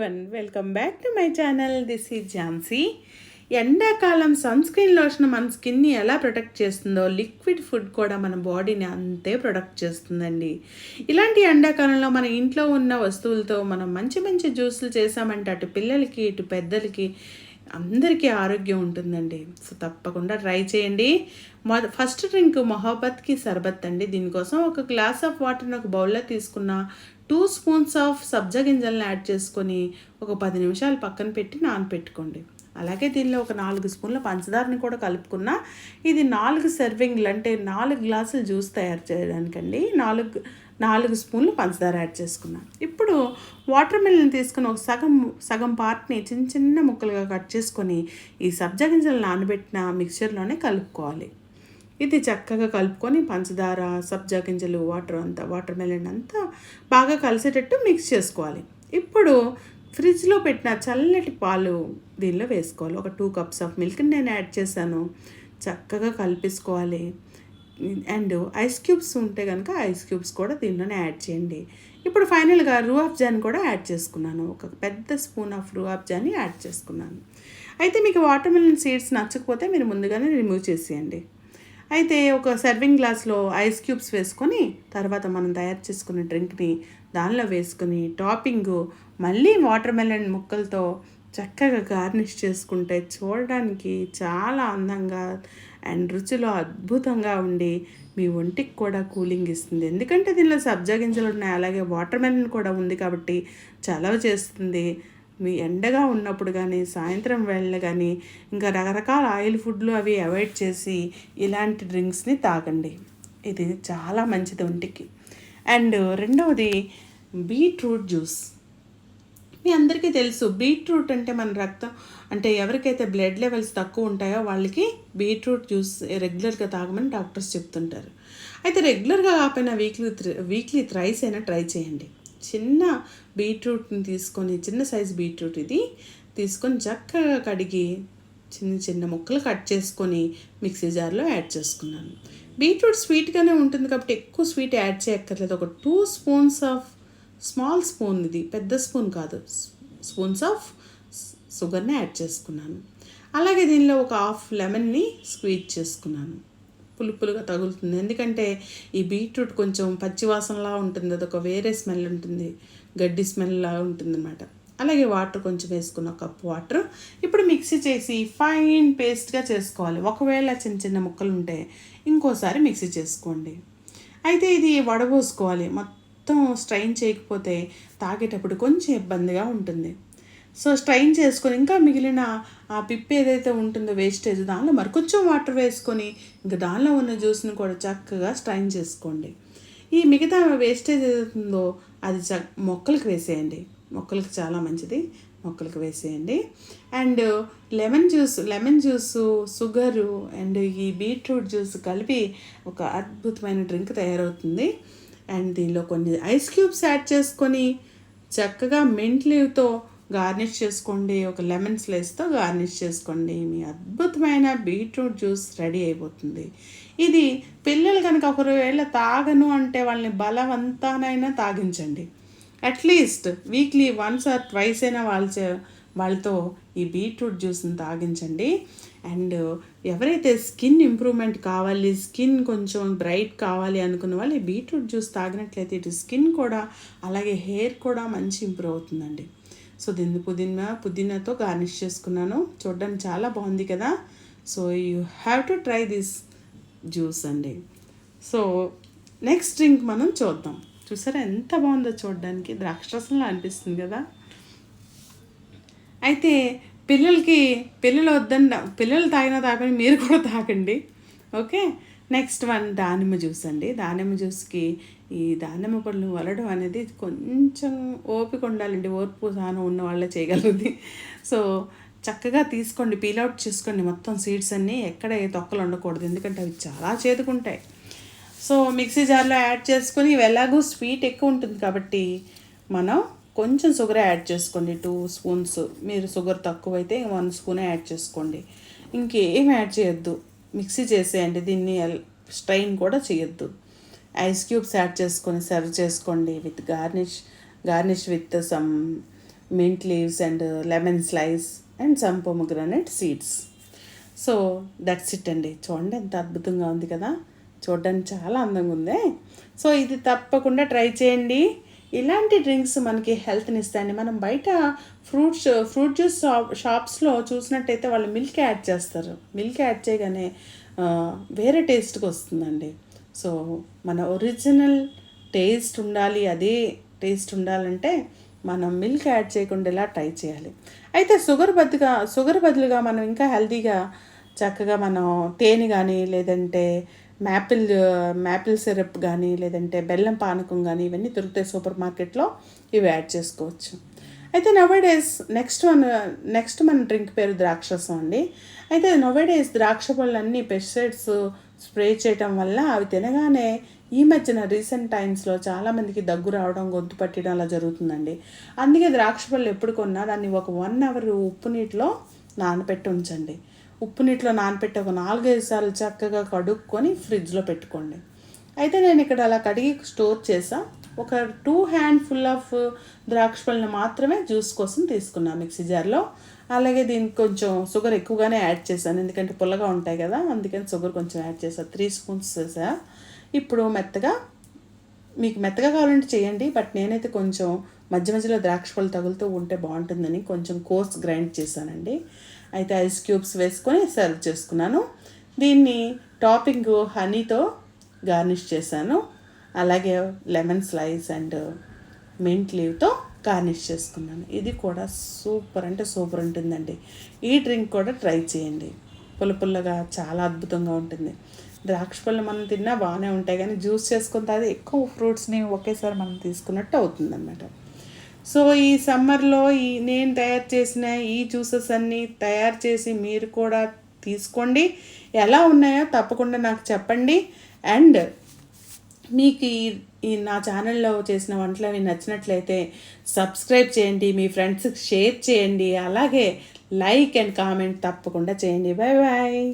Everyone, welcome back to my channel. This is Jhansi. ఎండాకాలం sun screen lotion మన స్కిన్ని ఎలా ప్రొటెక్ట్ చేస్తుందో లిక్విడ్ ఫుడ్ కూడా మన బాడీని అంతే ప్రొటెక్ట్ చేస్తుందండి. ఇలాంటి ఎండాకాలంలో మన ఇంట్లో ఉన్న వస్తువులతో మనం మంచి మంచి జ్యూసులు చేసామంటే అటు పిల్లలకి ఇటు పెద్దలకి అందరికీ ఆరోగ్యం ఉంటుందండి. సో తప్పకుండా ట్రై చేయండి. ఫస్ట్ డ్రింక్ మొహబ్బత్కి సర్బత్ అండి. దీనికోసం ఒక గ్లాస్ ఆఫ్ వాటర్ని ఒక బౌల్లో తీసుకున్న 2 స్పూన్స్ ఆఫ్ సబ్జా గింజలను యాడ్ చేసుకొని ఒక 10 నిమిషాలు పక్కన పెట్టి నానపెట్టుకోండి. అలాగే దీనిలో ఒక 4 స్పూన్ల పంచదారని కూడా కలుపుకున్న ఇది 4 సర్వింగ్లు అంటే 4 గ్లాసులు జ్యూస్ తయారు చేయడానికండి 4 స్పూన్లు పంచదార యాడ్ చేసుకున్నాను. ఇప్పుడు వాటర్ మిలన్ తీసుకుని ఒక సగం పార్ట్ని చిన్న చిన్న ముక్కలుగా కట్ చేసుకొని ఈ సబ్జా గింజలు నానబెట్టిన మిక్చర్లోనే కలుపుకోవాలి. ఇది చక్కగా కలుపుకొని పంచదార, సబ్జా గింజలు, వాటర్ మెలన్ అంతా బాగా కలిసేటట్టు మిక్స్ చేసుకోవాలి. ఇప్పుడు ఫ్రిడ్జ్లో పెట్టిన చల్లటి పాలు దీనిలో వేసుకోవాలి. ఒక 2 కప్స్ ఆఫ్ మిల్క్ని నేను యాడ్ చేశాను. చక్కగా కలిపేసుకోవాలి. అండ్ ఐస్ క్యూబ్స్ ఉంటే కనుక ఐస్ క్యూబ్స్ కూడా దీనిలోనే యాడ్ చేయండి. ఇప్పుడు ఫైనల్గా రూఅఫ్ జాన్ కూడా యాడ్ చేసుకున్నాను. ఒక పెద్ద స్పూన్ ఆఫ్ రూఅఫ్ జాన్ని యాడ్ చేసుకున్నాను. అయితే మీకు వాటర్ మెలన్ సీడ్స్ నచ్చకపోతే మీరు ముందుగానే రిమూవ్ చేసేయండి. అయితే ఒక సర్వింగ్ గ్లాస్లో ఐస్ క్యూబ్స్ వేసుకొని తర్వాత మనం తయారు చేసుకున్న డ్రింక్ని దానిలో వేసుకొని టాపింగు మళ్ళీ వాటర్ మెలన్ ముక్కలతో చక్కగా గార్నిష్ చేసుకుంటే చూడడానికి చాలా అందంగా అండ్ రుచిలో అద్భుతంగా ఉండి మీ ఒంటికి కూడా కూలింగ్ ఇస్తుంది. ఎందుకంటే దీనిలో సబ్జా గింజలు ఉన్నాయి, అలాగే వాటర్ మెలన్ కూడా ఉంది కాబట్టి చలవ చేస్తుంది. మీ ఎండగా ఉన్నప్పుడు కానీ సాయంత్రం వేళ కానీ ఇంకా రకరకాల ఆయిల్ ఫుడ్లు అవి అవాయిడ్ చేసి ఇలాంటి డ్రింక్స్ని తాగండి. ఇది చాలా మంచిది ఒంటికి. అండ్ రెండవది బీట్రూట్ జ్యూస్. మీ అందరికీ తెలుసు బీట్రూట్ అంటే మన రక్తం అంటే ఎవరికైతే బ్లడ్ లెవెల్స్ తక్కువ ఉంటాయో వాళ్ళకి బీట్రూట్ జ్యూస్ రెగ్యులర్గా తాగమని డాక్టర్స్ చెప్తుంటారు. అయితే రెగ్యులర్గా కాకపోయినా వీక్లీ థ్రైస్ అయినా ట్రై చేయండి. చిన్న బీట్రూట్ని తీసుకొని చిన్న సైజ్ బీట్రూట్ ఇది తీసుకొని చక్కగా కడిగి చిన్న చిన్న ముక్కలు కట్ చేసుకొని మిక్సీ జార్లో యాడ్ చేసుకున్నాను. బీట్రూట్ స్వీట్గానే ఉంటుంది కాబట్టి ఎక్కువ స్వీట్ యాడ్ చేయక్కర్లేదు. ఒక 2 స్పూన్స్ ఆఫ్ స్మాల్ స్పూన్, ఇది పెద్ద స్పూన్ కాదు, స్పూన్స్ ఆఫ్ షుగర్ని యాడ్ చేసుకున్నాను. అలాగే దీనిలో ఒక హాఫ్ లెమన్ని స్క్వీజ్ చేసుకున్నాను. పులుపులుగా తగులుతుంది, ఎందుకంటే ఈ బీట్రూట్ కొంచెం పచ్చివాసనలా ఉంటుంది, అదొక వేరే స్మెల్ ఉంటుంది, గడ్డి స్మెల్లా ఉంటుందన్నమాట. అలాగే వాటర్ కొంచెం వేసుకున్న కప్పు వాటర్. ఇప్పుడు మిక్సీ చేసి ఫైన్ పేస్ట్గా చేసుకోవాలి. ఒకవేళ చిన్న చిన్న ముక్కలు ఉంటే ఇంకోసారి మిక్సీ చేసుకోండి. అయితే ఇది వడబోసుకోవాలి. మొత్తం స్ట్రైన్ చేయకపోతే తాగేటప్పుడు కొంచెం ఇబ్బందిగా ఉంటుంది. సో స్ట్రైన్ చేసుకొని ఇంకా మిగిలిన ఆ పిప్పి ఏదైతే ఉంటుందో వేస్టేజ్ దానిలో మరి కొంచెం వాటర్ వేసుకొని ఇంకా దానిలో ఉన్న జ్యూస్ని కూడా చక్కగా స్ట్రైన్ చేసుకోండి. ఈ మిగతా వేస్టేజ్ ఏదైతుందో అది మొక్కలకు వేసేయండి. మొక్కలకు చాలా మంచిది, మొక్కలకు వేసేయండి. And lemon juice, sugar and ఈ బీట్రూట్ జ్యూస్ కలిపి ఒక అద్భుతమైన డ్రింక్ తయారవుతుంది. అండ్ దీనిలో కొన్ని ఐస్ క్యూబ్స్ యాడ్ చేసుకొని చక్కగా మింట్ లీవ్తో గార్నిష్ చేసుకోండి. ఒక లెమన్ స్లైస్తో గార్నిష్ చేసుకోండి. మీ అద్భుతమైన బీట్రూట్ జ్యూస్ రెడీ అయిపోతుంది. ఇది పిల్లలు కనుక ఒకవేళ తాగను అంటే వాళ్ళని బలవంతానైనా తాగించండి. At least weekly once or twice అయినా వాళ్ళతో ఈ బీట్రూట్ జ్యూస్ని తాగించండి. అండ్ ఎవరైతే స్కిన్ ఇంప్రూవ్మెంట్ కావాలి, స్కిన్ కొంచెం బ్రైట్ కావాలి అనుకున్న వాళ్ళు ఈ బీట్రూట్ జ్యూస్ తాగినట్లయితే ఇటు స్కిన్ కూడా అలాగే హెయిర్ కూడా మంచి ఇంప్రూవ్ అవుతుందండి. సో దీన్ని పుదీనాతో గార్నిష్ చేసుకున్నాను. చూడడానికి చాలా బాగుంది కదా. So you have to try this juice అండి. సో నెక్స్ట్ డ్రింక్ మనం చూద్దాం. చూసారా ఎంత బాగుందో చూడడానికి, ద్రాక్షరసంలా అనిపిస్తుంది కదా. అయితే పిల్లలు తాగిన మీరు కూడా తాగండి. ఓకే, నెక్స్ట్ వన్ దానిమ్మ జ్యూస్ అండి. దానిమ్మ జ్యూస్కి ఈ దానిమ్మ పళ్ళు వలడం అనేది కొంచెం ఓపిక ఉండాలండి, ఓర్పు సహనం ఉన్న వాళ్ళే చేయగలరు. సో చక్కగా తీసుకోండి, పీల్అవుట్ చేసుకోండి మొత్తం సీడ్స్ అన్నీ, ఎక్కడ ఏ తొక్కలు ఉండకూడదు, ఎందుకంటే అవి చాలా చేదుకుంటాయి. సో మిక్సీ జార్లో యాడ్ చేసుకొని ఎలాగూ స్వీట్ ఎక్కువ ఉంటుంది కాబట్టి మనం కొంచెం షుగర్ యాడ్ చేసుకోండి. 2 స్పూన్స్. మీరు షుగర్ తక్కువైతే 1 స్పూన్ యాడ్ చేసుకోండి. ఇంకేం యాడ్ చేయొద్దు, మిక్సీ చేసేయండి. దీన్ని స్ట్రైన్ కూడా చేయొద్దు. ఐస్ క్యూబ్స్ యాడ్ చేసుకొని సర్వ్ చేసుకోండి with garnish with some mint leaves and lemon slice and some pomegranate seeds. So that's it అండి. చూడండి ఎంత అద్భుతంగా ఉంది కదా, చూడడానికి చాలా అందంగా ఉంది. సో ఇది తప్పకుండా ట్రై చేయండి. ఇలాంటి డ్రింక్స్ మనకి హెల్త్ని ఇస్తాయండి. మనం బయట ఫ్రూట్ జ్యూస్ షాప్స్లో చూసినట్టయితే వాళ్ళు మిల్క్ యాడ్ చేస్తారు. మిల్క్ యాడ్ చేయగానే వేరే టేస్ట్కి వస్తుందండి. సో మన ఒరిజినల్ టేస్ట్ ఉండాలి, అదే టేస్ట్ ఉండాలంటే మనం మిల్క్ యాడ్ చేయకుండా ఇలా ట్రై చేయాలి. అయితే షుగర్ బదులుగా మనం ఇంకా హెల్తీగా చక్కగా మనం తేనె కానీ, లేదంటే మ్యాపిల్ సిరప్ కానీ, లేదంటే బెల్లం పానకం కానీ, ఇవన్నీ దొరుకుతాయి సూపర్ మార్కెట్లో. ఇవి యాడ్ చేసుకోవచ్చు. అయితే నోవేడేస్ నెక్స్ట్ మన డ్రింక్ పేరు ద్రాక్షరసం అండి. అయితే నోవేడేస్ ద్రాక్ష పళ్ళన్నీ పెస్టిసైడ్స్ స్ప్రే చేయటం వల్ల అవి తినగానే ఈ మధ్యన రీసెంట్ టైమ్స్లో చాలామందికి దగ్గు రావడం, గొంతు పట్టడం అలా జరుగుతుందండి. అందుకే ద్రాక్ష పళ్ళు ఎప్పుడు కొన్నా దాన్ని ఒక 1 అవర్ ఉప్పు నీటిలో నానబెట్టి ఉంచండి. ఉప్పు నీటిలో నానబెట్టి ఒక 4-5 సార్లు చక్కగా కడుక్కొని ఫ్రిడ్జ్లో పెట్టుకోండి. అయితే నేను ఇక్కడ అలా కడిగి స్టోర్ చేసా. ఒక 2 హ్యాండ్ఫుల్ ఆఫ్ ద్రాక్ష పళ్ళని మాత్రమే జ్యూస్ కోసం తీసుకున్నాను మిక్సీ జార్లో. అలాగే దీనికి కొంచెం షుగర్ ఎక్కువగానే యాడ్ చేశాను, ఎందుకంటే పుల్లగా ఉంటాయి కదా, అందుకని షుగర్ కొంచెం యాడ్ చేశాను. 3 స్పూన్స్ వేసా. ఇప్పుడు మీకు మెత్తగా కావాలంటే చేయండి, బట్ నేనైతే కొంచెం మధ్యలో ద్రాక్ష పళ్ళు తగులుతూ ఉంటే బాగుంటుందని కొంచెం కోర్స్ గ్రైండ్ చేశానండి. అయితే ఐస్ క్యూబ్స్ వేసుకొని సర్వ్ చేసుకున్నాను. దీన్ని టాపింగ్ హనీతో గార్నిష్ చేశాను. అలాగే లెమన్ స్లైస్ అండ్ మింట్ లీవ్తో గార్నిష్ చేసుకున్నాను. ఇది కూడా సూపర్ ఉంటుందండి. ఈ డ్రింక్ కూడా ట్రై చేయండి. పుల్లగా చాలా అద్భుతంగా ఉంటుంది. ద్రాక్ష పళ్ళు మనం తిన్నా బాగానే ఉంటాయి, కానీ జ్యూస్ చేసుకుని తాగితే ఎక్కువ ఫ్రూట్స్ని ఒకేసారి మనం తీసుకున్నట్టు అవుతుందన్నమాట. సో ఈ సమ్మర్లో నేను తయారు చేసిన ఈ జ్యూసెస్ అన్నీ తయారు చేసి మీరు కూడా తీసుకోండి. ఎలా ఉన్నాయో తప్పకుండా నాకు చెప్పండి. అండ్ మీకు ఈ నా ఛానల్లో చేసిన వంటలు అవి నచ్చినట్లయితే సబ్స్క్రైబ్ చేయండి, మీ ఫ్రెండ్స్కి షేర్ చేయండి, అలాగే లైక్ అండ్ కామెంట్ తప్పకుండా చేయండి. బాయ్.